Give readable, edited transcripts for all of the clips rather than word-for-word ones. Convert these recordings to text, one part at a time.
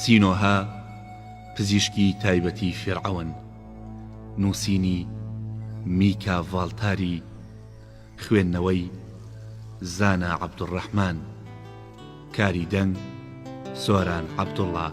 سینۆها پزیشکی تایبەتی فێرعەون، نووسینی میکا ڤاڵتاری، خوێندنەوەی زانا عەبدوڕەحمان، کاری دەنگ سۆران عەبدوڵڵا.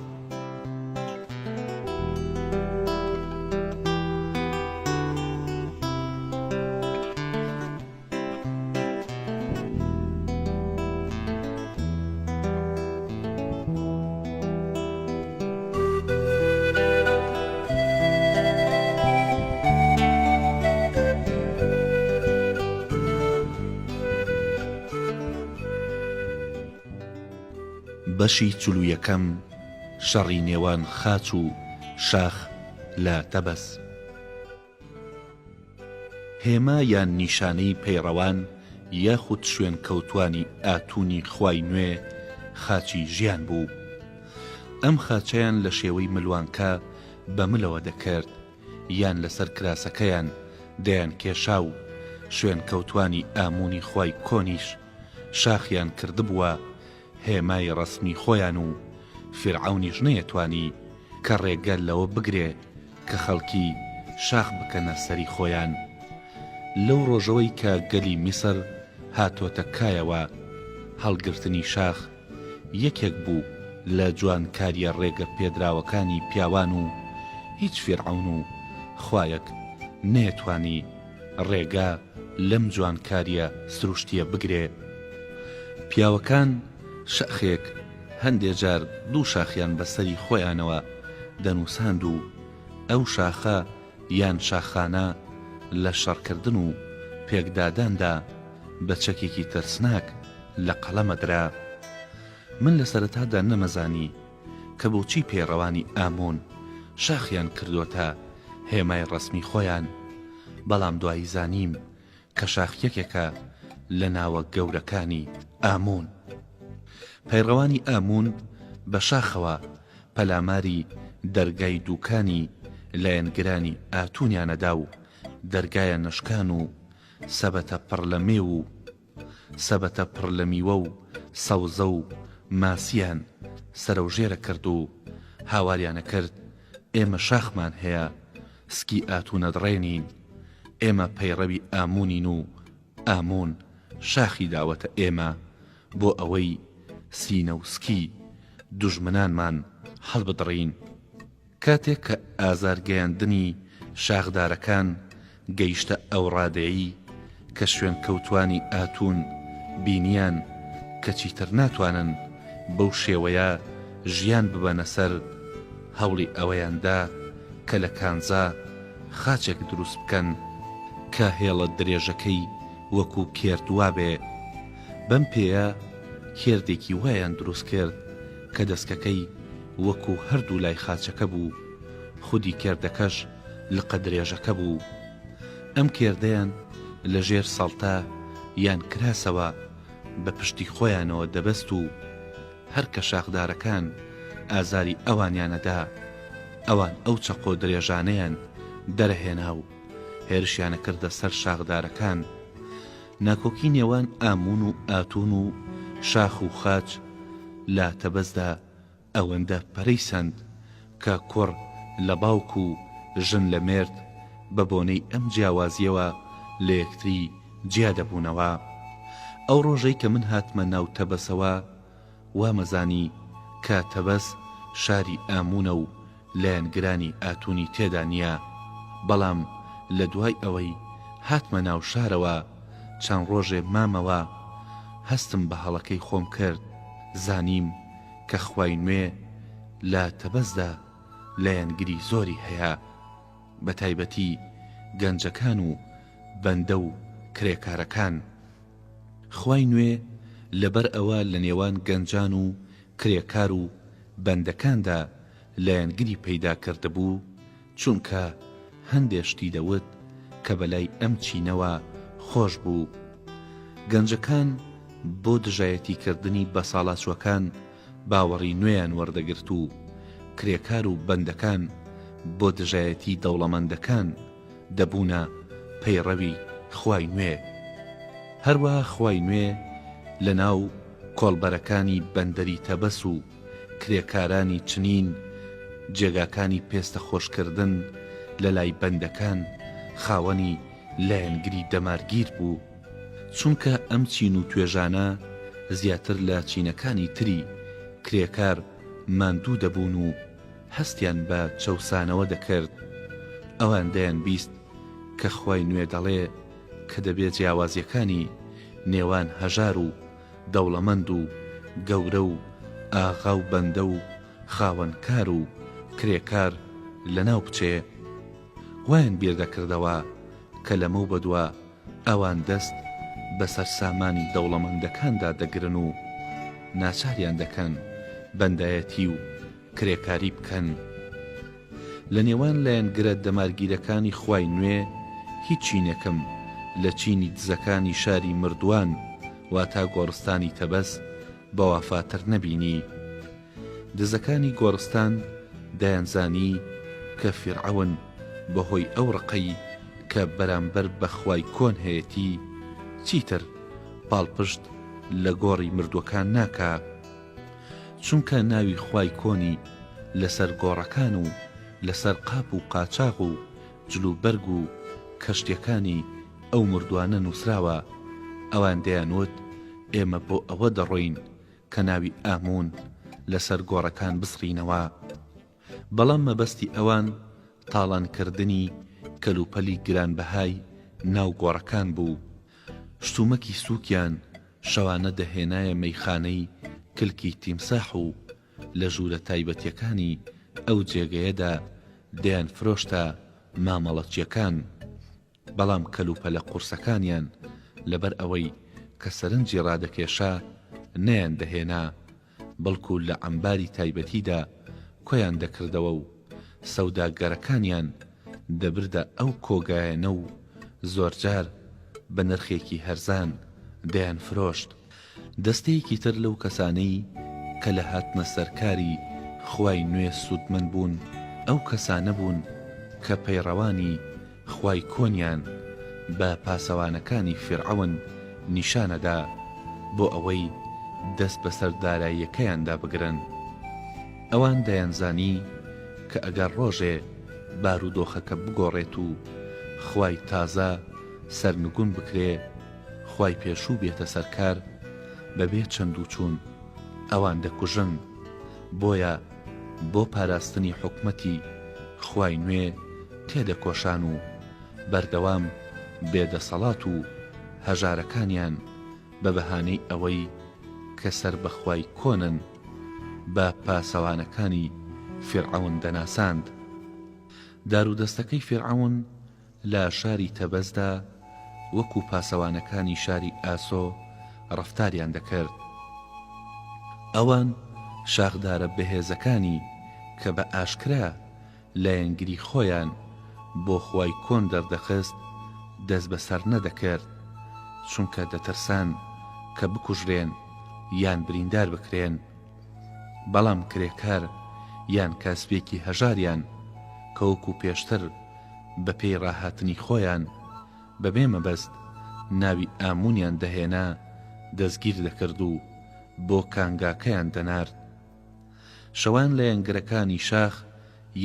بەشی 41 شەڕی نێوان خاچ و شاخ لە تەبەس. هێما یان نیشانەی پەیڕەوان یاخود شوێن کەوتوانی ئاتوونی خوای نوێ خاچی ژیان بوو. ئەم خاچەیان لە شێوەی ملوانکە بە ملەوە دەکرد یان لەسەر کراسەکەیان دەیان کێشا و شوێن کەوتوانی ئاموونی خوای کۆنیش شاخیان کردبووە هێمای ڕەسمی خۆیان و فیرعەونیش نەیەتوانی کە ڕێگە لەوە بگرێ کە خەڵکی شاخ بکەنە سەری خۆیان. لەو ڕۆژەوەی کە گەلی میسر هاتۆتە کایەوە، هەڵگرتنی شاخ یەکێک بوو لە جوانکاریە ڕێگە پێدراوەکانی پیاوان و هیچ فیرعەون و خوایەک نەیەتوانی ڕێگا لەم جوانکاریە سروشتیە بگرێ. پیاوەکان شەخێک هەندێ جار دوو شاخیان بەسەری خۆیانەوە دەنووساند و ئەو شاخە یان شاخانە لە شەڕکردن و پێکداداندا بە چەکێکی ترسناک لە قەڵەمەدرا. من لە سەرەتادا نەمەزانی کە بۆچی پێڕەوانی ئامۆن شاخیان کردوتە هێمای ڕەسمی خۆیان، بەڵام دوایی زانیم کە شاخ یەکێکە لە ناوە گەورەکانی ئامۆن. پەیڕەوانی ئامون بە شاخەوە پەلاماری دەرگای دووکانی لایەنگرانی ئاتونیانەدا و دەرگایە نشکان و سەبەتە پڕ لە مێ و سەبەتە پڕ لە میوە و سەوزە و ماسییان سەرەوژێرە کرد و هاواریانە کرد ئێمە شاخمان هەیە، سکی ئاتونە دڕێنین، ئێمە پەیڕەوی ئامونین و ئامون شاخی داوەتە ئێمە بۆ ئەوەی سینە و سکی دوژمنانمان هەڵبدڕین. کاتێک کە ئازارگەیاندنی شاخدارەکان گەیشتە ئەو ڕادەیی کە شوێن کەوتوانی ئاتون بینیان کە چیتر ناتوانن بەو شێوەیە ژیان ببەنە سەر، هەوڵی ئەوەیاندا کە لە کانزا خاچێک دروست بکەن کە هێڵە درێژەکەی وەکو کێردوا بێ. بەم پێیە کێردێکی وایان دروست کرد کە دەستکەکەی وەکو هەردوو لای خاچەکە بوو، خودی کێردەکەش لقە درێژەکە بوو. ئەم کێردەیان لە ژێر سەڵتا یان کراسەوە بە پشتی خۆیانەوە دەبەست و هەر کە شاخدارەکان ئازاری ئەوانیانەدا، ئەوان ئەو چەقۆ درێژانەیان دەرەهێنا و هێرشیانە کردە سەر شاخدارەکان. ناکۆکی نێوان ئامون و ئاتون و شاخ و خاچ لا تەبەزدا ئەوەندە پەرەیسەند کە کوڕ لە باوک و ژن لە مێرد بە بۆنەی ئەم جیاوازیەوە لە یەکتری جیا دەبوونەوە. ئەو ڕۆژەی کە من هاتمە ناو تەبەسەوە وامەزانی کە تەبەس شاری ئامونە و لایەنگرانی ئاتونی تێدا نییە، بەڵام لە دوای ئەوەی هاتمە ناو شارەوە چەند ڕۆژێ مامەوە هەستم بە هەڵەکەی خۆم کرد، زانیم کە خوای نوێ لە تەبەزدا لایەنگری زۆری هەیە، بە تایبەتی گەنجەکان و بەندە و کرێکارەکان. خوای نوێ لەبەر ئەوە لە نێوان گەنجان و کرێکار و بەندەکاندا لایەنگری پەیدا کردبوو، چونکە هەندێشتی دەوت کە بەلای ئەم چینەوە خۆش بوو. گەنجەکان بۆ دژایەتیکردنی بەساڵاچوەکان باوەڕی نوێیان وەردەگرت و کرێکار و بەندەکان بۆ دژایەتی دەوڵەمەندەکان دەبوونە پەیڕەوی خوای نوێ. هەروە خوای نوێ لە ناو کۆڵبەرەکانی بەندەری تەبەس و کرێکارانی چنین جێگاکانی پێستە خۆشکردن لە لای بەندەکان خاوەنی لایەنگری دەمارگیر بوو، چونکە ئەم چین و توێژانە زیاتر لە چینەکانی تری کرێکار ماندوو دەبوون و هەستیان بە چەوسانەوە دەکرد. ئەوان دەیان بیست کە خوای نوێ دەڵێ کە دەبێت جیاوازیەکانی نێوان هەژار و دەوڵەمەند و گەورە و ئاغا و بەندە و خاوەنکار و کرێکار لەناو بچێ. وایان بیردەکردەوە کە لەمە و بەدووە ئەوان دەست بەسەر سامانی دەوڵەمەندەکاندا دەگرن و ناچاریان دەکەن بەندایەتی و کرێکاری بکەن. لە نێوان لایەنگرە دەمارگیرەکانی خوای نوێ هیچ چینێکم لە چینی دزەکانی شاری مردووان واتا گۆڕستانی تەبەس بەوافاتر نەبینی. دزەکانی گۆڕستان دەیانزانی کە فیرعەون بەهۆی ئەو ڕقەی کە بەرامبەر بە خوای کۆن هەیەتی چیتر پاڵپشت لە گۆڕی مردووەکان ناکا، چونکە ناوی خوای کۆنی لەسەر گۆڕەکان و لەسەر قاپ و قاچاغ و جلوبەرگ و کەشتیەکانی ئەو مردووانە نووسراوە. ئەوان دەیانوت ئێمە بۆ ئەوە دەڕۆین کە ناوی ئامون لەسەر گۆڕەکان بسڕینەوە. بەڵام مەبەستی ئەوان تاڵانکردنی کەلوپەلی گرانبەهای ناو گۆڕەکان بوو. شتومەکی سووکیان شەوانە دەهێنایە مەیخانەی کلکی تیمساح و لە ژوورە تایبەتیەکانی ئەو جێگەیەدا دەیان فرۆشتە مامەڵەچیەکان. بەڵام کەلوپە لە قورسەکانیان لەبەر ئەوەی کە سەرنجی ڕادەکێشا نەیان دەهێنا، بەڵکو لە عەمباری تایبەتیدا کۆیان دەکردەوە و سەوداگەرەکانیان دەبردە ئەو کۆگایەنە و زۆرجار بە نرخێکی هەرزان دەیان فرۆشت. دەستەیەکی تر لەو کەسانەی کە لە هاتنە سەرکاری خوای نوێ سوودمەند بوون ئەو کەسانە بوون کە پەیڕەوانی خوای کۆنیان بە پاسەوانەکانی فیرعەون نیشانەدا بۆ ئەوەی دەست بەسەر داراییەکەیاندا بگرن. ئەوان دەیانزانی کە ئەگەر ڕۆژێ بارودۆخەکە بگۆڕێت و خوای تازە سەرنگون بکرێ، خوای پێشوو بێتە سەرکار بەبێ چەند و چوون ئەوان دەکوژن. بۆیە بۆ پاراستنی حکومەتی خوای نوێ تێدەکۆشان و بەردەوام بێدەسەڵات و هەژارەکانیان بە بەهانەی ئەوەی کە سەر بەخوای کۆنن بە پاسەوانەکانی فیرعەون دەناساند. دارودەستەکەی فیرعەون لە شاری تەبەزدا وەکو پاسەوانەکانی شاری ئاسۆ ڕەفتاریان دەکرد. ئەوان شاخدارە بەهێزەکانی کە بە ئاشکرا لایەنگری خۆیان بۆ خوای کۆن دەردەخست دەست بەسەر نەدەکرد، چونکە دەترسان کە بکوژرێن یان بریندار بکرێن. بەڵام کرێکار یان کاسبێکی هەژاریان کە وەکو پێشتر بە پێی ڕاهاتنی خۆیان بەبێ مەبەست ناوی ئامونیان دەهێنا دەستگیر دەکرد و بۆ کانگاکەیان دەنارد. شەوان لە یەنگرەکانی شاخ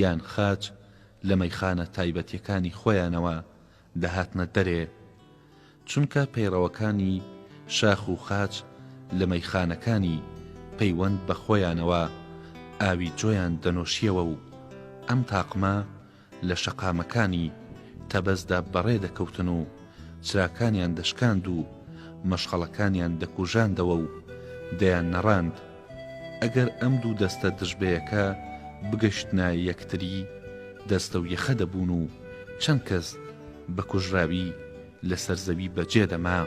یان خاچ لە مەیخانە تایبەتیەکانی خۆیانەوە دەهاتنە دەرێ، چونکە پەیڕەوەکانی شاخ و خاچ لە مەیخانەکانی پەیوەند بە خۆیانەوە ئاوی جۆیان دەنۆشیەوە و ئەم تاقمە لە شەقامەکانی تەبەزدا بەڕێ دەکەوتن و چراکانیان دەشکاند و مەشخەڵەکانیان دەکوژاندەوە و دەیان نەڕاند. ئەگەر ئەم دوو دەستە دژبەیەکە بگەشتنە یەکتری دەستە و یەخە دەبوون و چەند کەس بە کوژراوی لەسەر زەوی بەجێ دەما.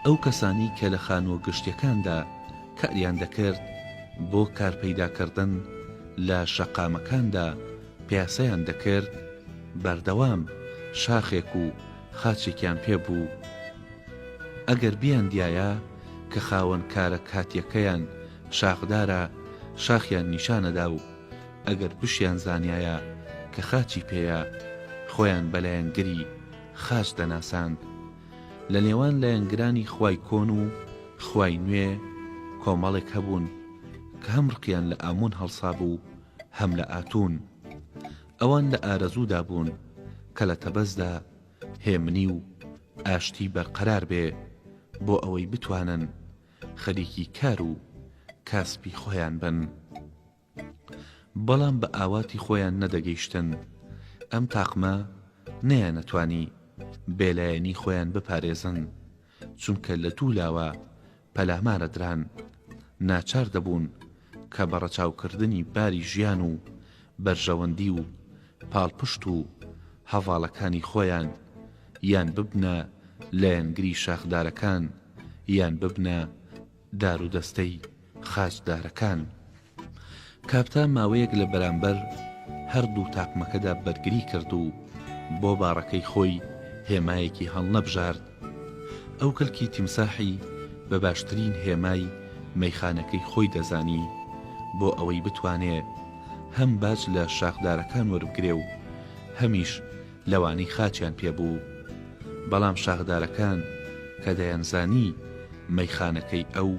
ئەو کەسانی کە لە خانوە گشتیەکاندا کاریان دەکرد بۆ کارپەیداکردن لە شەقامەکاندا پیاسەیان دەکرد، بەردەوام شاخێک و خاچێکیان پێبوو. ئەگەر بیاندایە کە خاوەن کارە کاتیەکەیان شاخدارە شاخیان نیشانەدا و ئەگەر بشیان زانایە کە خاچی پێیە خۆیان بەلایەنگری خاچ دەناساند. لە نێوان لایەنگرانی خوای کۆن و خوای نوێ کۆمەڵێک هەبوون کە هەم ڕقیان لە ئامون هەڵسا بوو هەم لە ئاتون. ئەوان لە ئارەزوودا بوون کە لە تەبەزدا هێمنی و ئاشتی بەرقەرار بێ بۆ ئەوەی بتوانن خەریکی کار و کاسبی خۆیان بن. بەڵام بە ئاواتی خۆیان نەدەگەیشتن. ئەم تاقمە نەیانەتوانی بێلایەنی خۆیان بپارێزن، چونکە لە دوولاوە پەلامارە دران. ناچار دەبوون کە بە ڕەچاوکردنی باری ژیان و بەرژەوەندی و پاڵپشت و هەڤاڵەکانی خۆیان یان ببنە لایەنگری شاخدارەکان یان ببنە دار و دەستەی خاچدارەکان. کاپتا ماوەیەک لە بەرامبەر هەردوو تاقمەکەدا بەرگری کرد و بۆ باڕەکەی خۆی هێمایەکی هەڵنەبژارد. ئەو کەلکی تیمساحی بە باشترین هێمای مەیخانەکەی خۆی دەزانی بۆ ئەوەی بتوانێ هەم باج لە شاخدارەکان وەربگرێ و هەمیش لەوانەی خاچیان پێبوو. بەڵام شاخدارەکان کە دەیانزانی مەیخانەکەی ئەو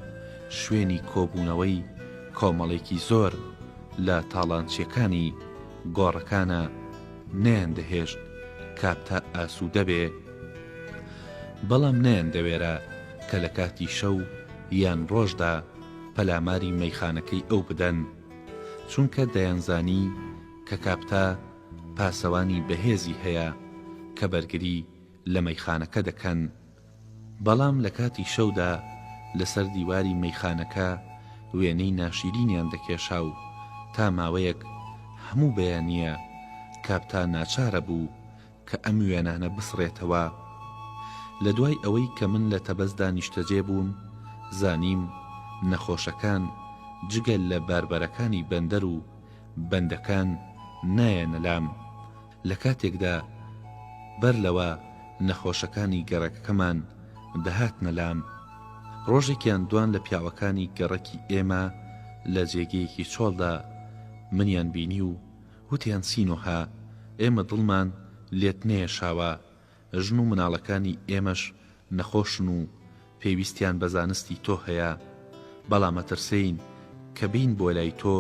شوێنی کۆبوونەوەی کۆمەڵێکی زۆر لە تاڵانچیەکانی گۆڕەکانە نەیان دەهێشت کاپتا ئاسوودە بێ. بەڵام نەیان دەوێرە کە لە کاتی شەو یان ڕۆژدا پەلاماری مەیخانەکەی ئەو بدەن، چونکە دەیانزانی کە کاپتا پاسەوانی بەهێزی هەیە کە بەرگری لە مەیخانەکە دەکەن. بەڵام لە کاتی شەودا لەسەر دیواری مەیخانەکە وێنەی ناشیرینیان دەکێشا و تا ماوەیەک هەموو بەیانیە کاپتا ناچارە بوو کە ئەم وێنانە بسڕێتەوە. لە دوای ئەوەی کە من لە تەبەزدا نیشتەجێ بووم زانیم نەخۆشەکان جگەل لە باربەرەکانی بەندەر و بەندەکان نایەنە لام. لە کاتێکدا بەر لەوە نەخۆشەکانی گەڕەکەمان دەهاتنە لام. ڕۆژێکیان دوان لە پیاوەکانی گەڕەکی ئێمە لە جێگەیەکی چۆڵدا منیان بینی و وتیان سینۆها ئێمە دڵمان لێت نێشاوە، ژن و مناڵەکانی ئێمەش نەخۆشن و پێویستیان بە زانستی تۆ هەیە، بەڵام مەترسین کە بین بۆ لای تۆ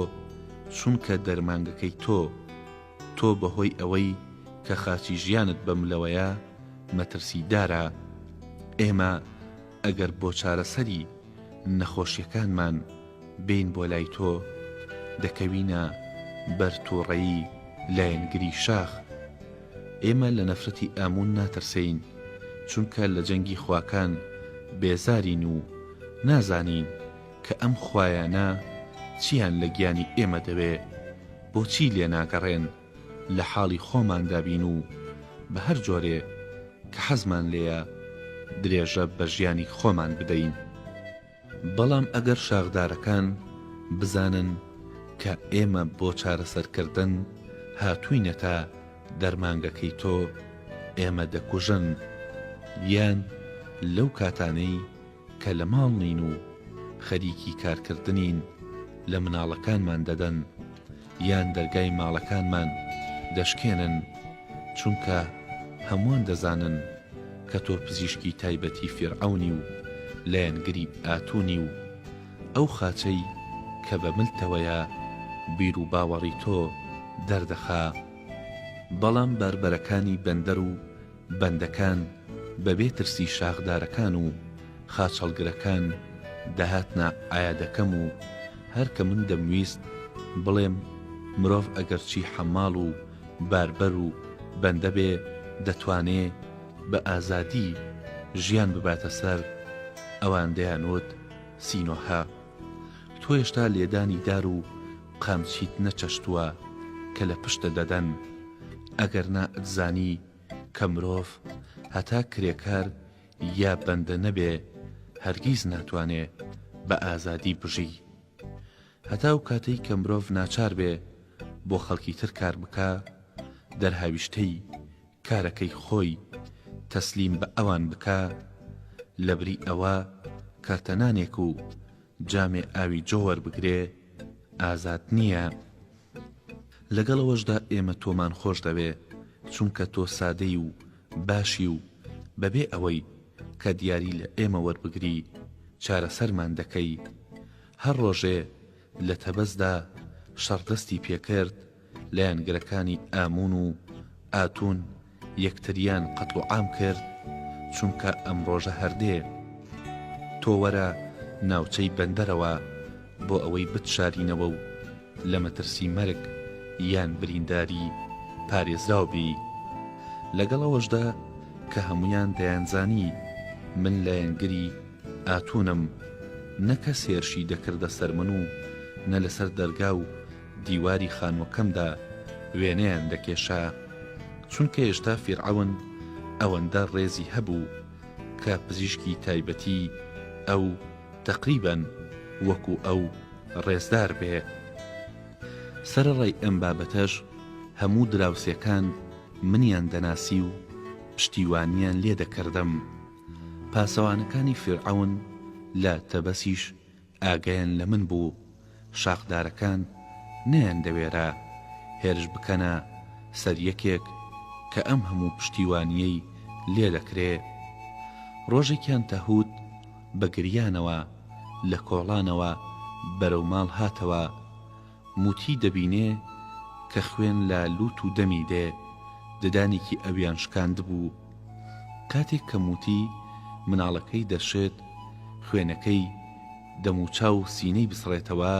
چونکە دەرمانگەکەی تۆ بەهۆی ئەوەی کە خاچی ژیانت بەملەوەیە مەترسیدارە. ئێمە ئەگەر بۆ چارەسەری نەخۆشیەکانمان بین بۆ لای تۆ دەکەوینە بەر تووڕەیی لایەنگری شاخ. ئێمە لە نەفرەتی ئامون ناترسین، چونکە لە جەنگی خواکان بێزارین و نازانین کە ئەم خوایانە چیان لە گیانی ئێمە دەوێ، بۆچی لێ ناگەڕێن لە حاڵی خۆمان دابین و بە هەر جۆرێ کە حەزمان لێیە درێژە بە ژیانی خۆمان بدەین. بەڵام ئەگەر شاخدارەکان بزانن کە ئێمە بۆ چارەسەرکردن هاتووینەتە دەرمانگەکەی تۆ ئێمە دەکوژن، یان لەو کاتانەی کە لە ماڵ نین و خەریکی کارکردنین لە مناڵەکانمان دەدەن یان دەرگای ماڵەکانمان دەشکێنن، چونکە هەمووان دەزانن کە تۆ پزیشکی تایبەتی فیرعەونی و لایەنگری ئاتونی و ئەو خاچەی کە بە ملتەوەیە بیر و باوەڕی تۆ دەردەخا. بەڵام باربەرەکانی بەندەر و بەندەکان بەبێ ترسی شاخدارەکان و خاچەڵگرەکان دەهاتنە ئایادەکەم و هەر کە من دەمویست بڵێم مرۆڤ ئەگەرچی حەماڵ و باربەر و بەندە بێ دەتوانێ بە ئازادی ژیان بباتە سەر، ئەوان دەیانوت سینۆها تۆ هێشتا لێدانی دار و قامچیت نەچەشتووە کە لە پشتە دەدەن، ئەگەر نا ئەتزانی کە مرۆڤ هەتا کرێکار یا بەندە نەبێ هەرگیز ناتوانێ بە ئازادی بژی. هەتا و کاتەی کە مرۆڤ ناچار بێ بۆ خەڵکی تر کار بکە، دەرهاویشتەی کارەکەی خۆی تەسلیم بە ئەوان بکە، لەبری ئەوە کارتەنانێک و جامێ ئاوی جۆوەر بگرێ ئازاد نییە. لەگەڵەوەشدا ئێمە تۆمان خۆش دەوێ، چونکە تۆ سادەی و باشی و بەبێ ئەوەی کە دیاری لە ئێمە وەربگری چارەسەرمان دەکەی. هەر ڕۆژێ لە تەبەزدا شەڕدەستی پێکرد لە یانگرەکانی ئامون و ئاتون یەکتریان قەتڵ و عام کرد، چونکە ئەم ڕۆژە هەردێ تۆ وەرە ناوچەی بەندەرەوە بۆ ئەوەی بتشارینەوە و لە مەترسی مەرگ یان برینداری پارێزراوبی. لەگەڵەوەشدا کە هەمویان دەیانزانی من لە یانگری ئاتونم، نەکە سێرشی دەکردە سەر من و نە لەسەر دەرگا و دیواری خانوەکەمدا وێنەیان دەکێشا، چونکە هێشتا فیرعەون ئەوەندە ڕێزی هەبوو کە پزیشکی تایبەتی ئەو تەقریبەن وەکو ئەو ڕێزدار بێ. سەرەڕای ئەم بابەتەش هەموو دراوسێکان منیان دەناسی و پشتیوانیان لێ دەکردم. پاسەوانەکانی فیرعەون لە تەبەسیش ئاگایان لە من بوو. شاخدارەکان نەیان دەوێرا هێرش بکەنە سەر یەکێک کە ئەم هەموو پشتیوانیەی لێ دەکرێ. ڕۆژێکیان تەهود بە گریانەوە لە کۆڵانەوە بەرەو ماڵ هاتەوە، موتی دەبینێ کە خوێن لە لوت و دەمی دێ، ددانێکی ئەویان شکاند بوو. کاتێک کە موتی مناڵەکەی دەشێت خوێنەکەی دەموچاو سینەی بسڕێتەوە،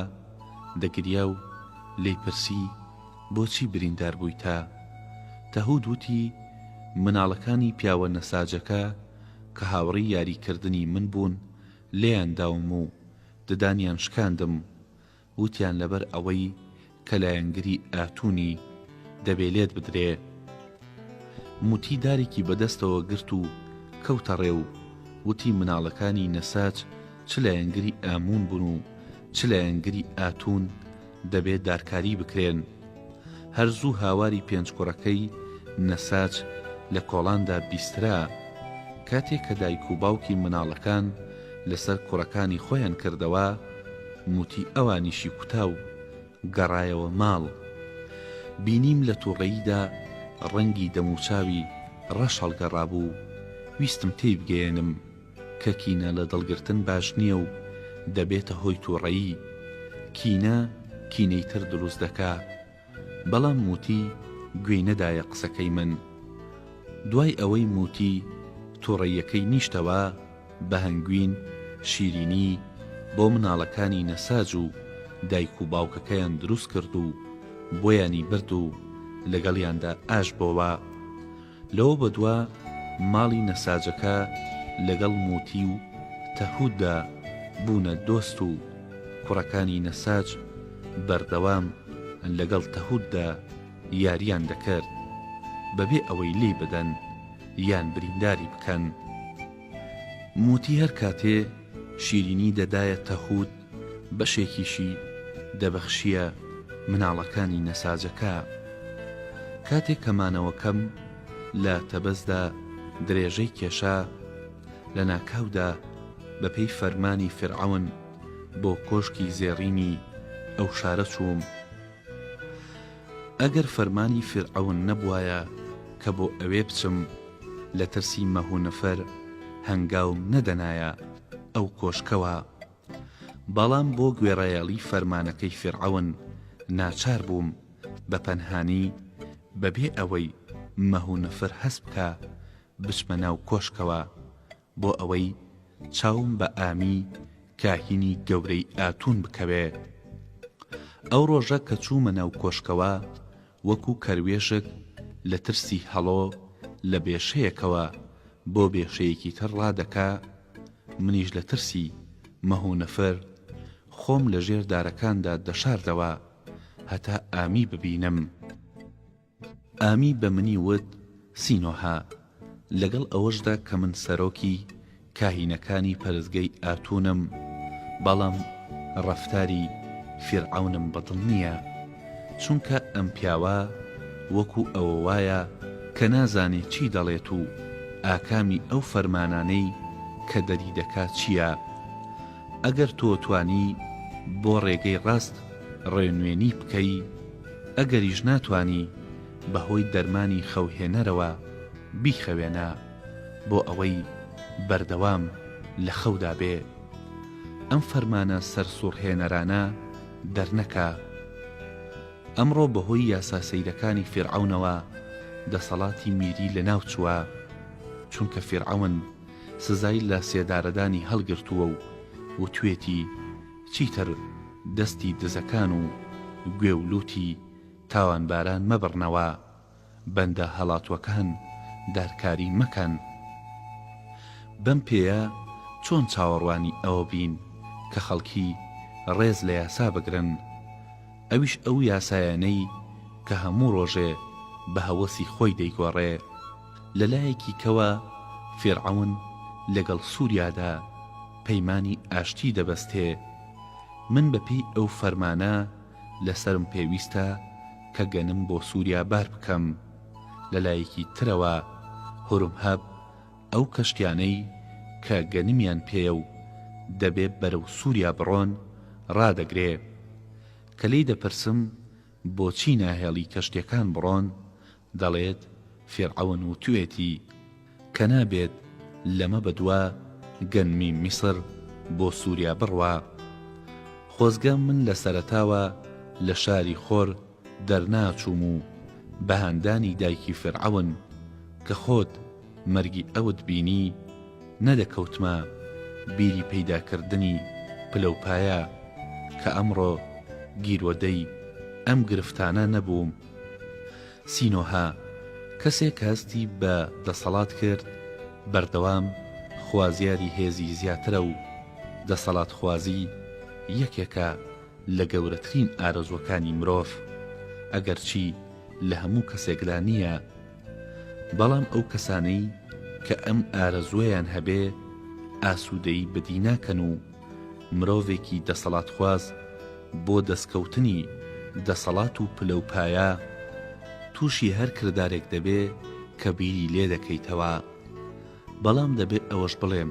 دەگریا و لێی پرسی بۆچی بریندار بوویتە؟ تەهود وتی مناڵەکانی پیاوە نەساجەکە کە هاوڕێی یاریکردنی من بوون لێیان داوم و ددانیان شکاندم، وتیان لەبەر ئەوەی کە لە یانگری ئاتونی دەبێ لێت بدرێ. موتی دارێکی بەدەستەوە گرت و کەوتە ڕێ و وتی مناڵەکانی نەساج چ لە یانگری ئامون بوون و چ لە یانگری ئاتون دەبێت دارکاری بکرێن. هەرزوو هاواری پێنج کوڕەکەی نەساج لە کۆڵاندا بیسترا. کاتێک کە دایک و باوکی مناڵەکان لەسەر کوڕەکانی خۆیان کردەوە، موتی ئەوانیشی کوتا و گەڕایەوە ماڵ. بینیم لە تووڕەییدا ڕەنگی دەموچاوی ڕەش هەڵگەڕابوو. ویستم تێی بگەێنم کە کینە لە دڵگرتن باش نییە و دەبێتە هۆی تووڕەیی. کینە کینەی تر دروست دەکا. بەڵام موتی گوێی نەدایە قسەکەی من. دوای ئەوەی موتی تووڕەیەکەی نیشتەوە، بە هەنگوین شیرینی بۆ مناڵەکانی نەساج و دایک و باوکەکەیان دروست کرد و بۆیانی برد و لەگەڵیاندا ئاش بۆوە. لەوە بەدووە ماڵی نەساجەکە لەگەڵ موتی و تەهوددا بوونە دۆست و کوڕەکانی نەساج بەردەوام لەگەڵ تەهوددا یاریان دەکرد بەبێ ئەوەی لێ بدەن یان برینداری بکەن. موتی هەر کاتێ شیرینی دەدایە تەهود، بەشێکیشی دەبەخشیە مناڵەکانی نەساجەکە. کاتێک کەمانەوەکەم لە تەبەزدا درێژەی کێشا، لە ناکاودا بەپێی فەرمانی فیرعەون بۆ کۆشکی زێڕینی ئەو شارە چووم. ئەگەر فەرمانی فیرعەون نەبوایە کە بۆ ئەوێ بچم، لە ترسی مەهوونەفەر هەنگاوم نەدەنایە ئەو کۆشکەوە. بەڵام بۆ گوێڕایەڵی فەرمانەکەی فیرعەون ناچار بووم بە پەنهانی بەبێ ئەوەی مەهوونەفەر هەست بکە بچمە ناو کۆشکەوە، بۆ ئەوەی چاوم بە ئامی کاهینی گەورەی ئاتون بکەوێ. ئەو ڕۆژە کە چوومە ناو کۆشکەوە، وەکو کەروێژک لە ترسی هەڵۆ لە بێشەیەکەوە بۆ بێشەیەکی تر ڕادەکا، منیش لە ترسی مەهوونەفەر خۆم لە ژێر دارەکاندا دەشاردەوە هەتا ئامی ببینم. ئامی بە منی وت سینۆها، لەگەڵ ئەوەشدا کە من سەرۆکی کاهینەکانی پەرستگەی ئاتونم، بەڵام ڕەفتاری فیرعەونم بەدڵ نییە، چونکە ئەم پیاوە وەکو ئەوە وایە کە نازانێ چی دەڵێت و ئاکامی ئەو فەرمانانەی کە دەری دەکات چییە. ئەگەر تۆ توانی بۆ ڕێگەی ڕاست ڕێنوێنی بکەی، ئەگەریش ناتوانی بەهۆی دەرمانی خەوهێنەرەوە بیخەوێنە بۆ ئەوەی بەردەوام لە خەودا بێ. ئەم فەرمانە سەرسوڕهێنەرانە دەرنەکا. ئەمڕۆ بەهۆی یاسا سەیرەکانی فیرعەونەوە دەسەڵاتی میری لە ناو چووە، چونکە فیرعەون سزای لە سێدارەدانی هەڵگرتووە و وتوێتی چیتر دەستی دزەکان و گوێ و لوتی تاوانباران مەبڕنەوە، بەندە هەڵاتوەکان دارکاری مەکەن. بەم پێیە چۆن چاوەڕوانی ئەوە بین کە خەڵکی ڕێز لە یاسا بگرن، ئەویش ئەو یاسایانەی کە هەموو ڕۆژێ بە هەوەسی خۆی دەیگۆڕێ. لەلایەکی کەوە فیرعەون لەگەڵ سووریادا پەیمانی ئاشتی دەبەستێ. من بەپێی ئەو فەرمانە لەسرم پێویستە کە گەنم بۆ سووریا بار بکەم. لەلایەکی ترەوە هورمهەب ئەو کەشتیانەی کە گەنمیان پێیە و دەبێ بەرەو سووریا بڕۆن ڕادەگرێ. کە لێی دەپرسم بۆچی ناهێڵی کەشتیەکان بڕۆن، دەڵێت فیرعەون وتوێتی کە نابێت لەمە بەدووە گەنمی میسر بۆ سووریا بڕوا. خۆزگە من لە سەرەتاوە لە شاری خۆر دەرناچووم و بەهاندانی دایکی فیرعەون کە خۆت مەرگی ئەوت بینی نەدەکەوتمە بیری پەیداکردنی پلەپایە کە ئەمڕۆ گیرۆدەی ئەم گرفتانە نەبووم. سینۆها کەسێک هەستی بە دەسەڵات کرد بەردەوام خوازیاری هێزی زیاترە و دەسەڵات خوازی یەکێکە لە گەورەترین ئارەزوەکانی مرۆڤ، ئەگەرچی لە هەموو کەسێکدا نییە. بەڵام ئەو کەسانەی کە ئەم ئارەزوەیان هەبێ ئاسوودەی بەدی ناکەن و مرۆڤێکی دەسەڵات خواز بۆ دەستکەوتنی دەسەڵات و پلەپایە تووشی هەر کردارێک دەبێ کە بیری لێ دەکەیتەوە. بەڵام دەبێت ئەوەش بڵێم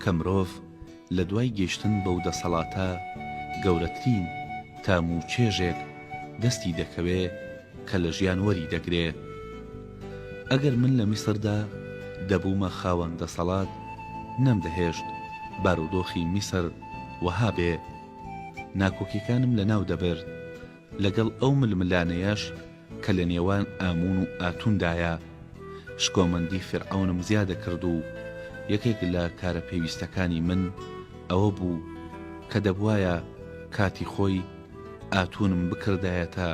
کە مرۆڤ لە دوای گەیشتن بەو دەسەڵاتە گەورەترین تام و چێژێک دەستی دەکەوێ کە لە ژیان وەری دەگرێ. ئەگەر من لە میسردا دەبوومە خاوەن دەسەڵات نەمدەهێشت بارودۆخی میسر وەها بێ، ناکۆکیەکانم لە ناو دەبرد لەگەڵ ئەو ململانەیەش کە لە نێوان ئامون و ئاتوندایە. شکۆمەندی فیرعەونم زیادە کرد و یەکێک لە کارە پێویستەکانی من ئەوە بوو کە دەبوایە کاتی خۆی ئاتونم بکردایەتە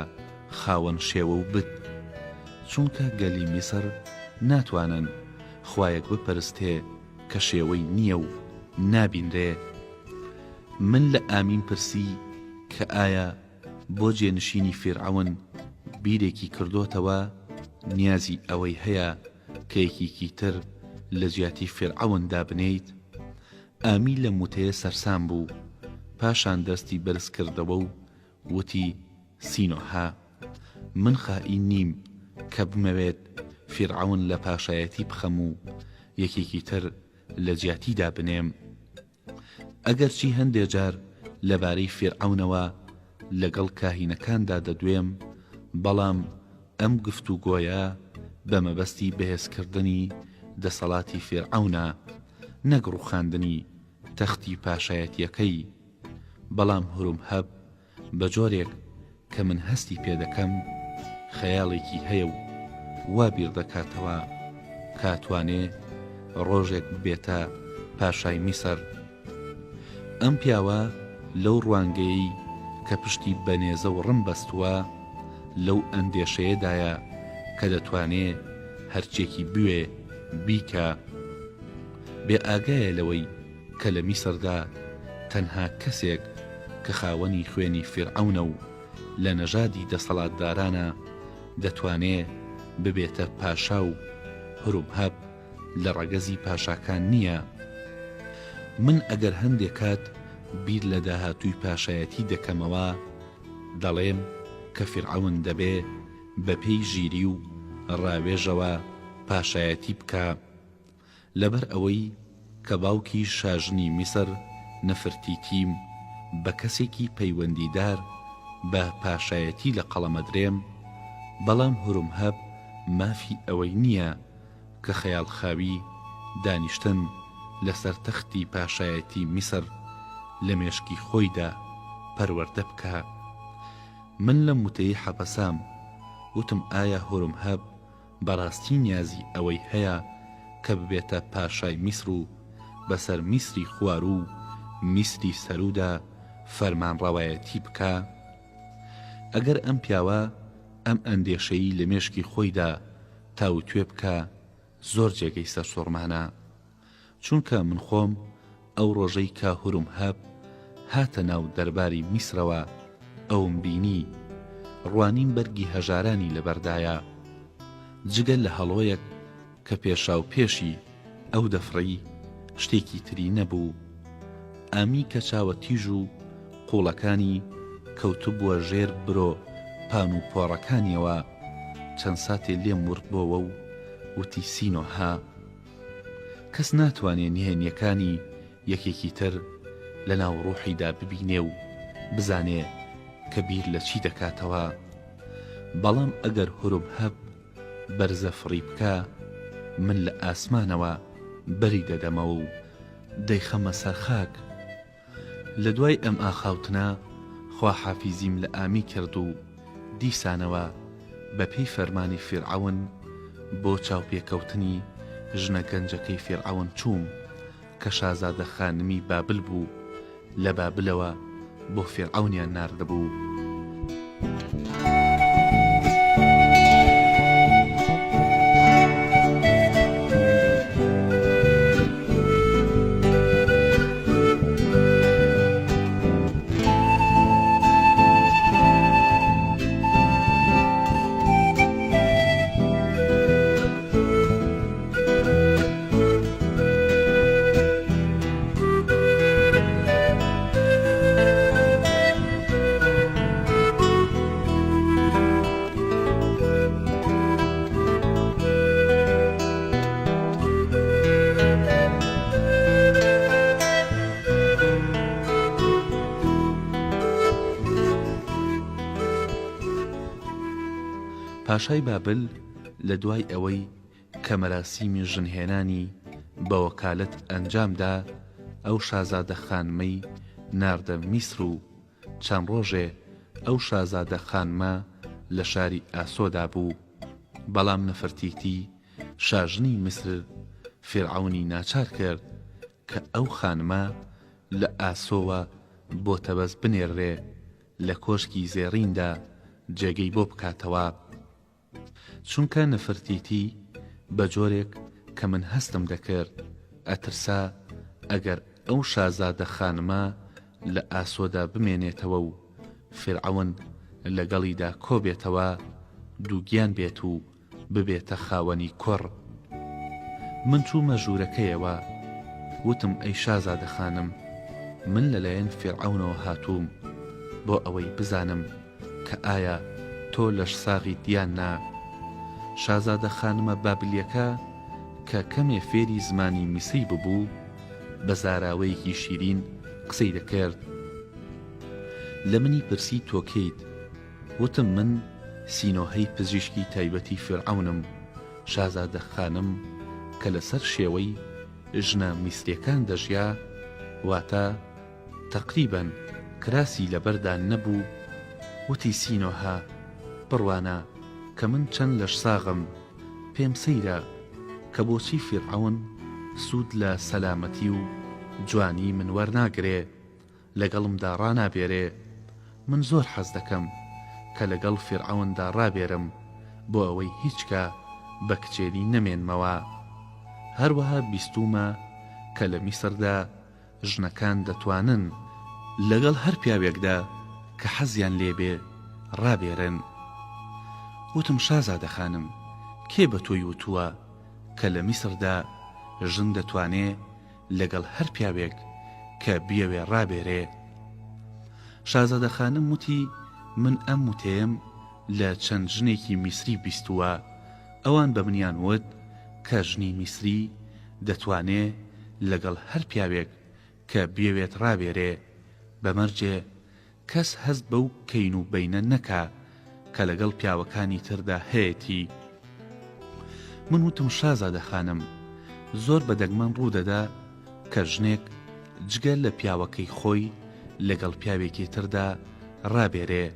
خاوەن شێوە و بت، چونکە گەلی میسر ناتوانن خوایەک بپەرستێ کە شێوەی نییە و نابینرێ. من لە ئامین پرسی کە ئایا بۆ جێنشینی فیرعەون بیرێکی کردوتەوە نیازی ئەوەی هەیە کە یەکێکی تر لە جیاتی فیرعەوندا بنیت. ئامی لە موتەیە سەرسام بوو، پاشان دەستی بەرز کردەوە و وتی سینۆها من خائین نیم کە بمەوێت فیرعەون لە پاشایەتی بخەم و یەکێکی تر لە جیاتیدا بنێم. ئەگەرچی هەندێک جار لەبارەی فیرعەونەوە لەگەڵ کاهینەکاندا دەدوێم، بەڵام ئەم گفتوگۆیە بە مەبەستی بەهێزکردنی دەسەڵاتی فیرعەونە، نەک ڕووخاندنی تەختی پاشایەتیەکەی. بەڵام هورمهەب بە جۆرێک کە من هەستی پێدەکەم خەیاڵێکی هەیە و وا بیر دەکاتەوە کاتوانێ ڕۆژێک بێتە پاشای میسر. ئەم پیاوە لەو ڕوانگەیەی کە پشتی بەنێزە و ڕم بەستووە لەو ئەندێشەیەدایە کە دەتوانێ هەرچێکی بوێ بیکە. بێ ئاگایە لەوەی کە لە میسردا تەنها کەسێک کە خاوەنی خوێنی فیرعەونە و لە نەژادی دەسەڵاتدارانە دەتوانێ ببێتە پاشا و هورمهەب لە ڕەگەزی پاشاکان نییە، من ئەگەر هەندێک کات بیر لە داهاتووی پاشایەتی دەکەمەوە دەڵێم کە فیرعەون دەبێ بە پێی ژیری و ڕاوێژەوە پاشایەتی بکە لەبەر ئەوەی کە باوکی شاژنی میسر نەفرتیتیم بە کەسێکی پەیوەندیدار بە پاشایەتی لە قەڵەمەدرێم بەڵام هورمهەب مافی ئەوەی نییە کە خەیاڵخاوی دانیشتن لەسەر تەختی پاشایەتی میسر لە مێشکی خۆیدا پەروەردە بکە من لە موتەی حەبەسام وتم ئایا هورمهەب بەڕاستی نیازی ئەوەی هەیە کە ببێتە پاشای میسر و بەسەر میسری خوار و میسری سەرودا فەرمانڕەوایەتی بکە ئەگەر ئەم پیاوە ئەم ئەندێشەیی لە مێشکی خۆیدا تاوتوێ بکە زۆر جێگەی سەرسوڕمانە چونکە من خۆم ئەو ڕۆژەی کە هورمهەب هاتە ناو دەرباری میسرەوە ئەوم بینی ڕوانیم بەرگی هەژارانی لەبەردایە جگەل لە هەڵۆیەک کە پێشاو پێشی ئەو دەفڕی شتێکی تری نەبوو ئامی کە چاوە تیژ و قوڵەکانی کەوتبووە ژێر برۆ پان و پۆڕەکانیەوە چەند ساتێ لێم ورد بۆوە و وتی سینۆها کەس ناتوانێت نهێنیەکانی یەکێکی تر لە ناو ڕوحیدا ببینێ و بزانێ کە بیر لە چی دەکاتەوە بەڵام ئەگەر هورمهەب بەرزە فڕی بکە من لە ئاسمانەوە بەری دەدەمەوە و دەیخەمە سەر خاک لە دوای ئەم ئاخاوتنە خوا حافیزیم لە ئامی کرد و دیسانەوە بە پێی فەرمانی فیرعەون بۆ چاوپێکەوتنی ژنە گەنجەکەی فیرعەون چووم کە شازادە خانمی بابل بوو لە بابلەوە بۆ فیرعەونیان ناردەبوو پاشای بابل لە دوای ئەوەی کە مەراسیمی ژنهێنانی بە وەکالەت ئەنجامدا ئەو شازادە خانمەی ناردە میسر و چەند ڕۆژێ ئەو شازادە خانمە لە شاری ئاسۆدا بوو بەڵام نەفرتیتی شاژنی میسر فیرعەونی ناچار کرد کە ئەو خانمە لە ئاسۆوە بۆ تەبەز بنێڕێ لە کۆشکی زێڕیندا جێگەی بۆ بکاتەوە چونکە نەفرتیتی بە جۆرێک کە من هەستم دەکرد ئەترسا ئەگەر ئەو شازادە خانمە لە ئاسۆدا بمێنێتەوە و فیرعەون لەگەڵیدا کۆبێتەوە دووگیان بێت و ببێتە خاوەنی کوڕ من چوومە ژوورەکەیەوە وتم ئەی شازادە خانم من لەلایەن فیرعەونەوە هاتووم بۆ ئەوەی بزانم کە ئایا تۆ لەش ساغی دیان نا شازادە خانمە بابلیەکە کە کەمێ فێری زمانی میسری ببوو بە زاراوەیەکی شیرین قسەی دەکرد لە منی پرسی تۆکەیت وتم من سینۆهەی پزیشکی تایبەتی فیرعەونم شازادە خانم کە لەسەر شێوەی ژنە میسریەکان دەژیا واتە تەقریبەن کراسی لەبەردا نەبوو وتی سینۆها بڕوانە کە من چەند لەش ساغم پێم سەیرە کە بۆچی فیرعەون سوود لە سەلامەتی و جوانی من وەرناگرێ لەگەڵمدا ڕانابێرێ من زۆر حەز دەکەم کە لەگەڵ فیرعەوندا ڕابێرم بۆ ئەوەی هیچکە بە کچێری نەمێنمەوە هەروەها بیستومە کە لە میسردا ژنەکان دەتوانن لەگەڵ هەر پیاوێکدا کە حەزیان لێبێ ڕابێرن وتم شازادە خانم کێ بە تۆی وتووە کە لە میسردا ژن دەتوانێ لەگەڵ هەر پیاوێک کە بیەوێ ڕابێرێ. شازادە خانم وتی من ئەم وتەیەم لە چەند ژنێکی میسری بیستووە، ئەوان بە منیان وت کە ژنی میسری دەتوانێ لەگەڵ هەر پیاوێک کە بیەوێت ڕابێرێ، بەمەرجێ کەس هەست بەو کەین و بەینە نەکا کە لەگەڵ پیاوەکانی تردا هەیەتی. من وتم شازادە خانم زۆر بەدەگمەن ڕوودەدا کە ژنێک جگەل لە پیاوەکەی خۆی لەگەڵ پیاوێکی تردا ڕابێرێ،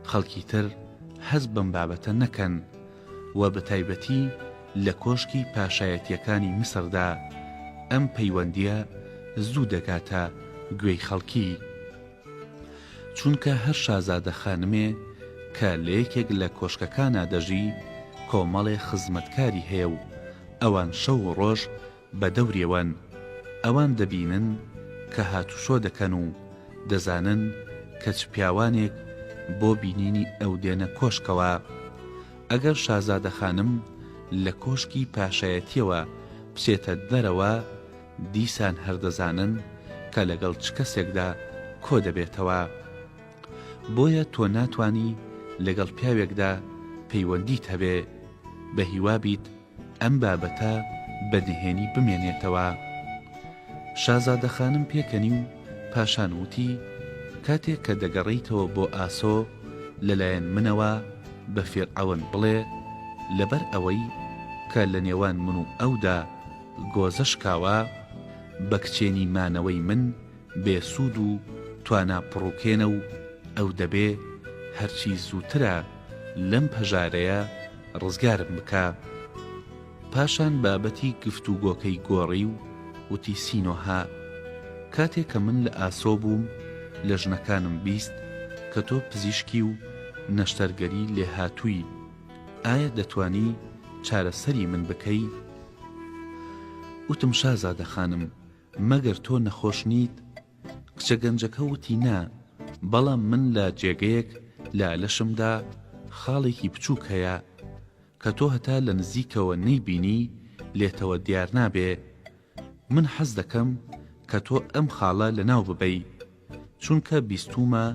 خەڵکی تر هەست بەم بابەتە نەکەن و بە تایبەتی لە کۆشکی پاشایەتیەکانی میسردا ئەم پەیوەندیە زوو دەگاتە گوێی خەڵکی، چونکە هەر شازادە خانمێ کە لە یەکێک لە کۆشکەکانە دەژی کۆمەڵێ خزمەتکاری هەیە و ئەوان شەو و ڕۆژ بە دەورێوەن، ئەوان دەبینن کە هاتوشۆ دەکەن و دەزانن کە چ پیاوانێک بۆ بینینی ئەو دێنە کۆشکەوە. ئەگەر شازادە خانم لە کۆشکی پاشایەتیەوە بچێتە دەرەوە دیسان هەردەزانن کە لەگەڵ چ کەسێکدا کۆ دەبێتەوە، بۆیە تۆ ناتوانی لەگەڵ پیاوێکدا پەیوەندیت هەبێ بە هیوابیت ئەم بابەتە بەنهێنی بمێنێتەوە. شازادە خانم پێکەنی و پاشان وتی کاتێک کە دەگەڕیتەوە بۆ ئاسۆ لەلایەن منەوە بە فێرعەون بڵێ لەبەر ئەوەی کە لە نێوان من و ئەودا گۆزە شکاوە بە کچێنی مانەوەی من بێسوود و توانا پڕوکێنە و ئەو دەبێ هەرچی زووترە لەم پەژارەیە ڕزگارم بکە. پاشان بابەتی گفتوگۆکەی گۆڕی و وتی سینۆها کاتێک کە من لە ئاسۆ بووم لە ژنەکانم بیست کە تۆ پزیشکی و نەشتەرگەری لێ هاتووی، ئایا دەتوانی چارەسەری من بکەی؟ وتم شازادە خانم مەگەر تۆ نەخۆش نیت؟ کچە گەنجەکە وتی نا، بەڵام من لە جێگەیەک لە لەشمدا خاڵێکی بچووک هەیە کە تۆ هەتا لە نزیکەوە نەیبینی لێتەوە دیار نابێ. من حەز دەکەم کە تۆ ئەم خاڵە لەناو ببەی، چونکە بیستومە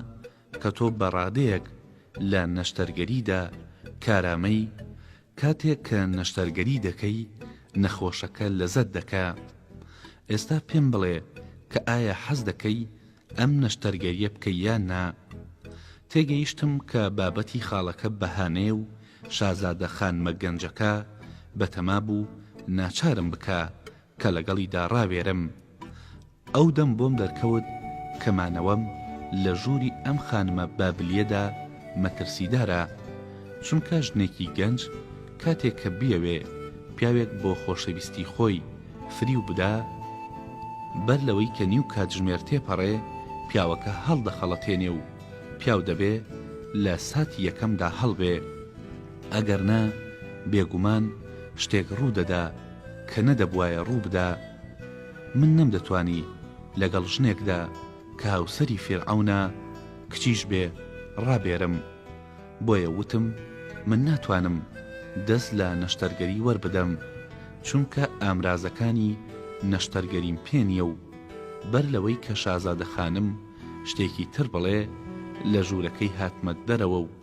کە تۆ بەڕادەیەک لە نەشتەرگەریدا کارامەی، کاتێک کە نەشتەرگەری دەکەی نەخۆشەکە لەزەت دەکا. ئێستا پێم بڵێ کە ئایا حەز دەکەی ئەم نەشتەرگەریە بکەی یان نا؟ تێگەیشتم کە بابەتی خاڵەکە بەهانێ و شازادە خانمە گەنجەکە بەتەما بوو ناچارم بکە کە لەگەڵیدا ڕاوێرم. ئەو دەم بۆم دەرکەوت کەمانەوەم لە ژووری ئەم خانمە بابلیەدا مەترسیدارە، چونکە ژنێکی گەنج کاتێک کە بیەوێ پیاوێک بۆ خۆشەویستی خۆی فریو بدا، بەر لەوەی کە نیو کاتژمێر تێپەڕێ پیاوەکە هەڵدەخەڵەتێنێ و پیاو دەبێ لە ساتی یەکەمدا هەڵبێ، ئەگەر نا بێگومان شتێک ڕوودەدا کە نەدەبوایە ڕوو بدا. من نەمدەتوانی لەگەڵ ژنێکدا کە هاوسەری فێرعەونە کچیش بێ ڕابێرم، بۆیە وتم من ناتوانم دەست لە نەشتەرگەری وەربدەم، چونکە ئامرازەکانی نەشتەرگەریم پێ نییە و بەر لەوەی کە شازادە خانم شتێکی تر بڵێ لە ژوورەکەی هاتمە دەرەوە و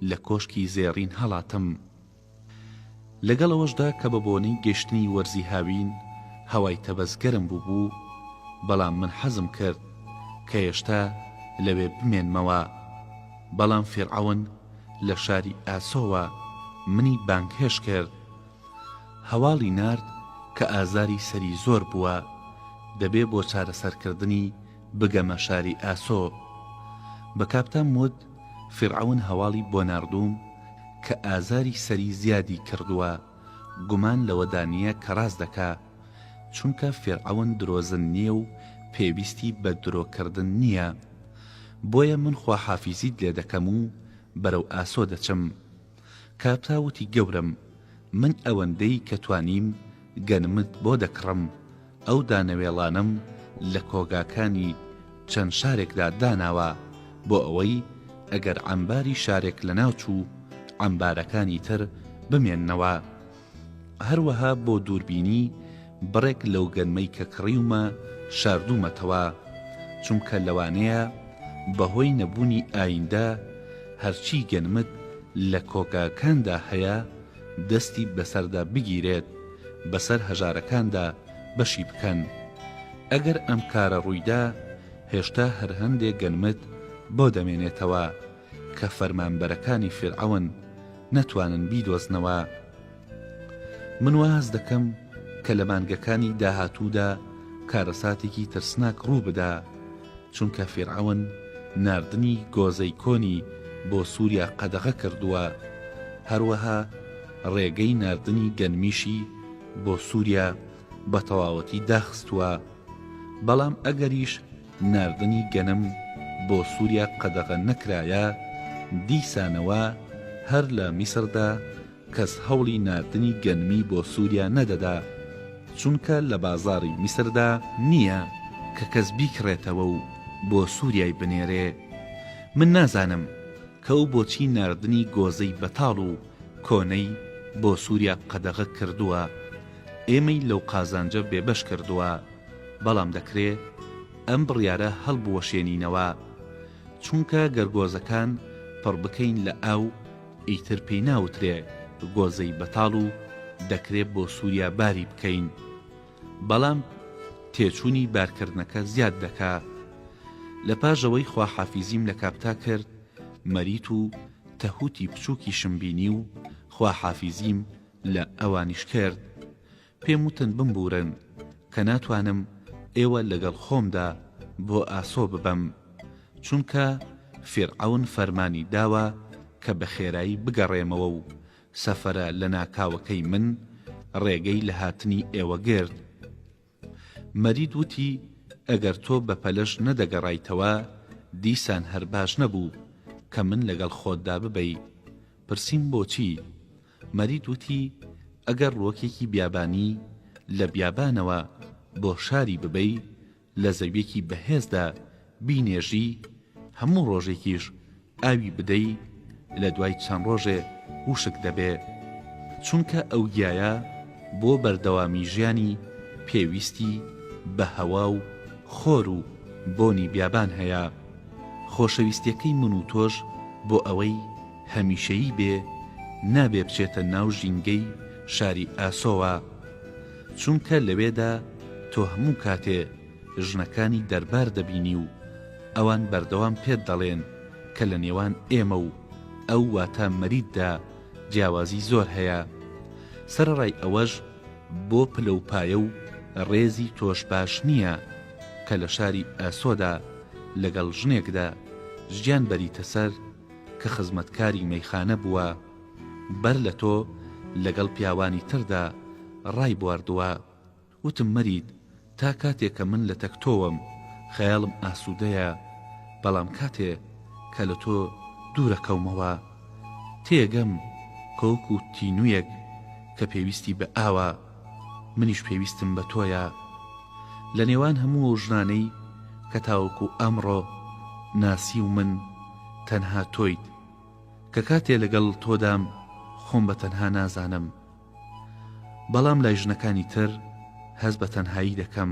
لە کۆشکی زێڕین هەڵاتم. لەگەڵەوەشدا کە بە بۆنەی گەشتنی وەرزی هاوین هەوای تەبەزگەرم بوو، بەڵام من حەزم کرد کە هێشتا لەوێ بمێنمەوە. بەڵام فێرعەون لە شاری ئاسۆوە منی بانگهێش کرد، هەواڵی نارد کە ئازاری سەری زۆر بووە، دەبێ بۆ چارەسەرکردنی بگەمە شاری ئاسۆ. بە کاپتان وت فێرعەون هەواڵی بۆ ناردووم کە ئازاری سەری زیادی کردووە، گومان لەوەدا نییە کە ڕاست دەکا، چونکە فێرعەون درۆزن نییە و پێویستی بە درۆکردن نییە. بۆیە من خواحافیزیت لێ دەکەم و بەرەو ئاسۆ دەچم. کاپتاوتی گەورم من ئەوەندەی کە توانیم گەنمت بۆ دەکڕم، ئەو دانەوێڵانم لە کۆگاکانی چەند شارێکدا داناوە بۆ ئەوەی ئەگەر عەمباری شارێک لە ناوچوو عەمبارەکانی تر بمێننەوە. هەروەها بۆ دووربینی بڕێک لەو گەنمەی کە کڕیومە شاردوومەتەوە چونکە لەوانەیە بەهۆی نەبوونی ئایندە هەرچی گەنمت لە کۆکاکاندا هەیە دەستی بەسەردا بگیرێت بەسەر هەژارەکاندا بەشی بکەن. ئەگەر ئەم کارە ڕوویدا هێشتا هەر هەندێک گەنمت بۆ دەمێنێتەوە کە فەرمانبەرەکانی فیرعەون نەتوانن بیدۆزنەوە. من واز دەکەم کە لە مانگەکانی داهاتوودا کارەساتێکی ترسناک ڕوو بدا، چونکە فیرعەون ناردنی گۆزەی کۆنی بۆ سووریا قەدەغە کردووە، هەروەها ڕێگەی ناردنی گەنمیشی بۆ سووریا بە تەواوەتی داخستووە. بەڵام ئەگەریش ناردنی گەنم بۆ سووریا قەدەغە نەکرایە، دیسانەوە هەر لە میسردا کەس هەوڵی ناردنی گەنمی بۆ سووریا نەدەدا، چونکە لە بازاڕی میسردا نییە کە کەس بیکڕێتەوە و بۆ سووریای بنێرێ. من نازانم کە ئەو بۆچی ناردنی گۆزەی بەتاڵ و کۆنەی بۆ سووریا قەدەغە کردووە، ئێمەی لەو قازانجە بێبەش کردووە. بەڵام دەکرێ ئەم بڕیارە هەڵبوەشێنینەوە، چونکە گەرگۆزەکان پڕ بکەین لە ئاو ئیتر پێی ناوترێ گۆزەی بەتاڵ و دەکرێت بۆ سووریا باری بکەین. بەڵام تێچوونی بارکردنەکە زیاد دەکا. لە پاشەوەی خواحافیزیم لە کاپتا کرد، مەریت و تەهوتی بچووکی شمبینی و خواحافیزیم لە ئەوانیش کرد. پێم وتن بمبورن کە ناتوانم ئێوە لەگەڵ خۆمدا بۆ ئاسۆ ببەم، چونکە فیرعەون فەرمانی داوە کە بە خێرایی بگەڕێمەوە و سەفەرە لە ناکاوەکەی من ڕێگەی لە هاتنی ئێوە گرت. مەرید وتی ئەگەر تۆ بە پەلەش نەدەگەڕایتەوە دیسان هەر باش نەبوو کە من لەگەڵ خۆتدا ببەی. پرسیم بۆچی؟ مەرید وتی ئەگەر ڕۆکێکی بیابانی لە بیابانەوە بۆ شاری ببەی لە زەویەکی بەهێزدا بینێژی هەموو ڕۆژێکیش ئاوی بدەی لە دوای چەند ڕۆژێ وشک دەبێ، چونکە ئەو گیایە بۆ بەردەوامی ژیانی پێویستی بە هەوا و خۆر و بۆنی بیابان هەیە. خۆشەویستیەکەی من و تۆش بۆ ئەوەی هەمیشەیی بێ نابێ بچێتە ناو ژینگەی شاری ئاسۆوە، چونکە لەوێدا تۆ هەموو کاتێ ژنەکانی دەربار دەبینی و ئەوان بەردەوام پێت دەڵێن کە لە نێوان ئێمە و ئەو واتە مەریددا جیاوازی زۆر هەیە. سەرڕای ئەوەش بۆ پلەپایە و ڕێزی تۆش باش نییە کە لە شاری ئاسۆدا لەگەڵ ژنێکدا ژیان بەریتە سەر کە خزمەتکاری مەیخانە بووە، بەر لە تۆ لەگەڵ پیاوانی تردا ڕای بواردووە. وتم مەرید تا کاتێک کە من لە تەکتۆوەم خەیاڵم ئاسوودەیە، بەڵام کاتێ کە لە تۆ دوورەکەومەوە تێگەم کۆکو تینوویەک کە پێویستی بە ئاوە، منیش پێویستم بە تۆیە. لە نێوان هەموو ژنانەی کە تاوەکو ئەمڕۆ ناسی و من تەنها تۆیت کە کاتێ لەگەڵ تۆدام خۆم بە تەنها نازانم، بەڵام لای ژنەکانی تر هەز بە تەنهایی دەکەم.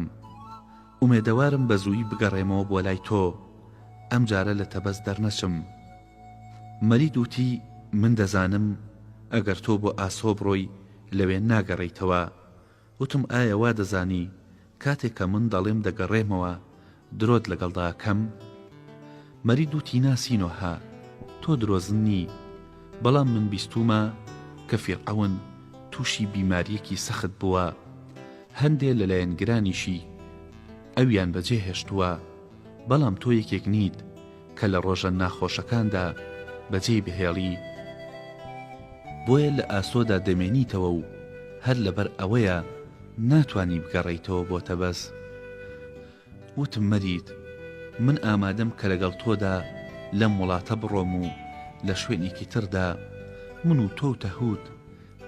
ئومێدەوارم بە زووی بگەڕێمەوە بۆ لای تۆ، ئەم جارە لە تەبەست دەرنەچم. مەرید وتی من دەزانم ئەگەر تۆ بۆ ئاسۆ بڕۆی لەوێ ناگەڕێیتەوە. وتم ئایا وا دەزانی کاتێک کە من دەڵێم دەگەڕێمەوە درۆت لەگەڵدا کەم؟ مەرید وتی ناسینۆها تۆ درۆزن نی، بەڵام من بیستومە کە فیرعەون تووشی بیماریەکی سەخت بووە، هەندێ لەلایەنگرانیشی ئەویان بەجێ هێشتووە، بەڵام تۆ یەکێک نیت کە لە ڕۆژە ناخۆشەکاندا بەجێ بهێڵی. بۆیە لە ئاسۆدا دەمێنیتەوە و هەر لەبەر ئەوەیە ناتوانی بگەڕێیتەوە بۆ تەبەس. وتم مەرید من ئامادەم کە لەگەڵ تۆدا لەم وڵاتە بڕۆم و لە شوێنێکی تردا من و تۆ و تەهود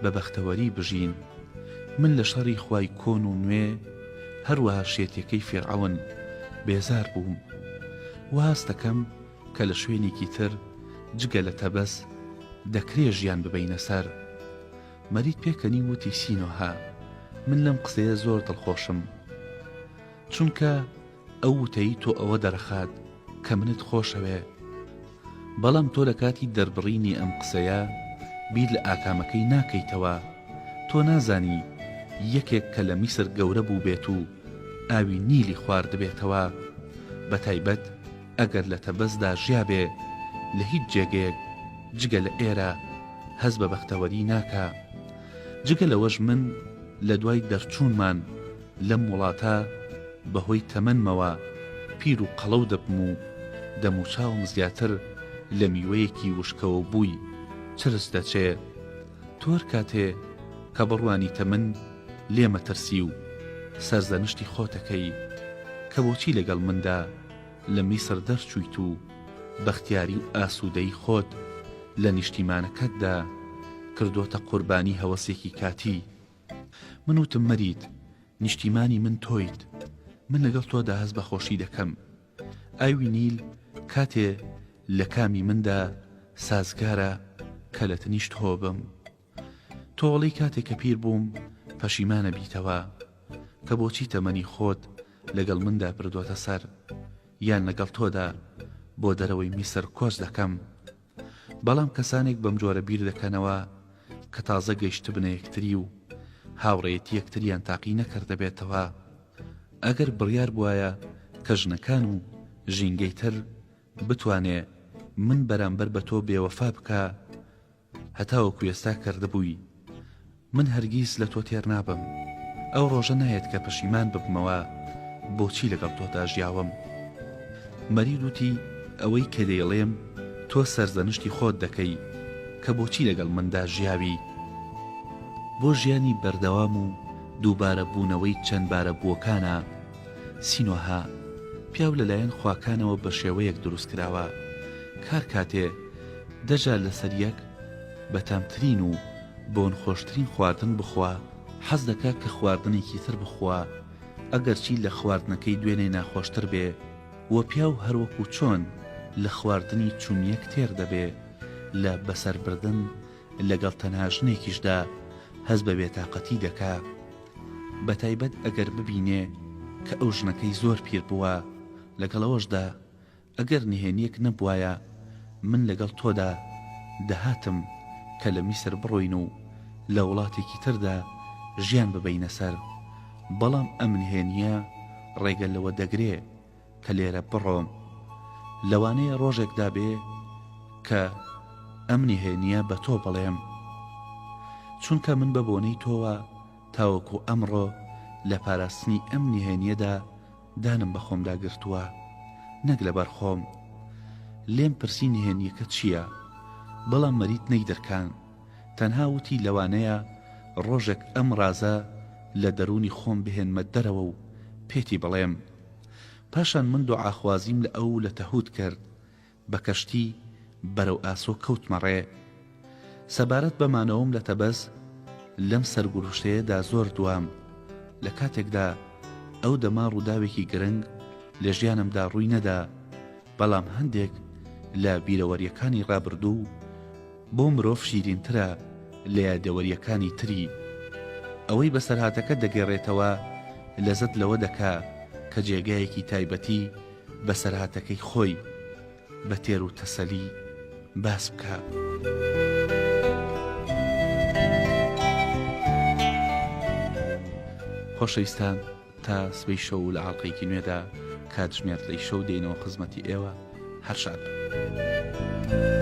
بە بەختەوەری بژین. من لە شەڕی خوای کۆن و نوێ هەروەها شێتەکەی فیرعەون بێزار بووم، واز دەکەم کە لە شوێنێکی تر جگە لە تەبەس دەکرێ ژیان ببەینە سەر. مەرید پێکەنی وتی سینۆها من لەم قسەیە زۆر دڵخۆشم، چونکە ئەو وتەی تۆ ئەوە دەرەخات کە منت خۆشەوێ، بەڵام تۆ لە کاتی دەربڕینی ئەم قسەیە بیر لە ئاکامەکەی ناکەیتەوە. تۆ نازانی یەکێک کە لە میسر گەورە بوو بێت و ئاوی نیلی خواردبێتەوە، بە تایبەت ئەگەر لە تەبەزدا ژیابێ لە هیچ جێگەیەک جگە لە ئێرە هەز بە بەختەوەری ناکە. جگە لەوەش من لە دوای دەرچوونمان لەم وڵاتە بەهۆی تەمەنمەوە پیر و قەڵەو دەبم و دەموچاوم زیاتر لە میوەیەکی وشکەوە بووی چرس دەچێ. تۆ هەر کاتێ کە بڕوانی تەمەن لێمە ترسی و سەرزەنشتی خۆتەکەی کە بۆچی لەگەڵ مندا لە میسر دەرچوویت و بەختیاری و ئاسوودەی خۆت لە نیشتیمانەکەتدا کردوتە قوربانی هەوەسێکی کاتی. من وتم مەرید، نیشتیمانی من تۆیت، من لەگەڵ تۆدا هەست بە خۆشی دەکەم. ئاوی نیل کاتێ لە کامی مندا سازگارە کە لە تەنیشت هۆ بم. تۆڵی کاتێک کە پیر بووم پەشیمانە بیتەوە کە بۆچی تەمەنی خۆت لەگەڵ مندا بردوتە سەر، یان لەگەڵ تۆدا بۆ دەرەوەی میسر کۆچ دەکەم. بەڵام کەسانێک بەم جۆرە بیر دەکەنەوە کە تازە گەیشت بنە یەکتری و هاوڕێتی یەکتریان تاقی نەکردەبێتەوە. ئەگەر بڕیار بوایە کە ژنەکان و ژینگەی تر بتوانێ من بەرامبەر بە تۆ بێوەفا بکە هەتاوەکو ئێستا کردبووی، من هەرگیز لە تۆ تێر نابم. ئەو ڕۆژە نایەت کە پەشیمان ببمەوە بۆچی لەگەڵ تۆدا ژیاوم. مەرید وتی ئەوەی کە دەیڵێم تۆ سەرزەنشتی خۆت دەکەی کە بۆچی لەگەڵ مندا ژیاوی. بۆ ژیانی بەردەوام و دووبارە بوونەوەی چەند بارە بووەکانە سینۆها پیاو لەلایەن خواکانەوە بە شێوەیەک دروست کراوە. کار کاتێ دەجا لەسەر یەک بەتامترین و بۆن خۆشترین خواردن بخوا، حەز دەکا کە خواردنێکی تر بخوا ئەگەرچی لە خواردنەکەی دوێنێ ناخۆشتر بێ، وە پیاو هەروەکو چۆن لە خواردنی چوونیەک تێر دەبێ لە بەسەربردن لەگەڵ تەنها ژنێکیشدا هەز بە بێتاقەتی دەکا. بە تایبەت ئەگەر ببینێ کە ئەو ژنەکەی زۆر پیر بووە، لەگەڵەوەشدا ئەگەر نهێنیەک نەبوایە من لەگەڵ تۆدا دەهاتم کە لە میسر بڕۆین و لە وڵاتێکی تردا ژیان ببەینە سەر. بەڵام ئەم نهێنیە ڕێگە لەوە دەگرێ کە لێرە بڕۆم، لەوانەیە ڕۆژێکدا بێ کە ئەم نهێنیە بە تۆ بڵێم، چونکە من بە بۆنەی تۆوە تاوەکو ئەمڕۆ لە پاراستنی ئەم نهێنیەدا دانم بە خۆمدا گرتووە نەک لەبەر خۆم. لێم پرسی نهێنیەکە چییە؟ بەڵام مەرید نەیدەرکان، تەنها وتی لەوانەیە ڕۆژێک ئەم ڕازە لە دەرونی خۆم بهێنمە دەرەوە و پێتی بڵێم. پاشان من دوعاخوازیم لە ئەو لە تەهود کرد، بە کەشتی بەرەو ئاسۆ کەوتمەڕێ. سەبارەت بەمانەوەم لە تەبەز لەم سەرگوروشتەیەدا زۆر دوام. لە کاتێکدا ئەو دەما ڕووداوێکی گرنگ لە ژیانمدا ڕووی نەدا، بەڵام هەندێک لە بیرەوەریەکانی ڕابردوو بۆ مرۆڤ شیرینترە لە یادەوەریەکانی تری. ئەوەی بەسەرهاتەکە دەگەڕێتەوە لەزەت لەوە دەکا کە جێگایەکی تایبەتی بەسەرهاتەکەی خۆی بە تێر و تەسەلی باس بکە. خۆشەویستان، تا سبەی شەو لە عەڵقەیەکی نوێدا کاتژمێر لەی شەو دێنەوە خزمەتی ئێوە. هەر شاد بن.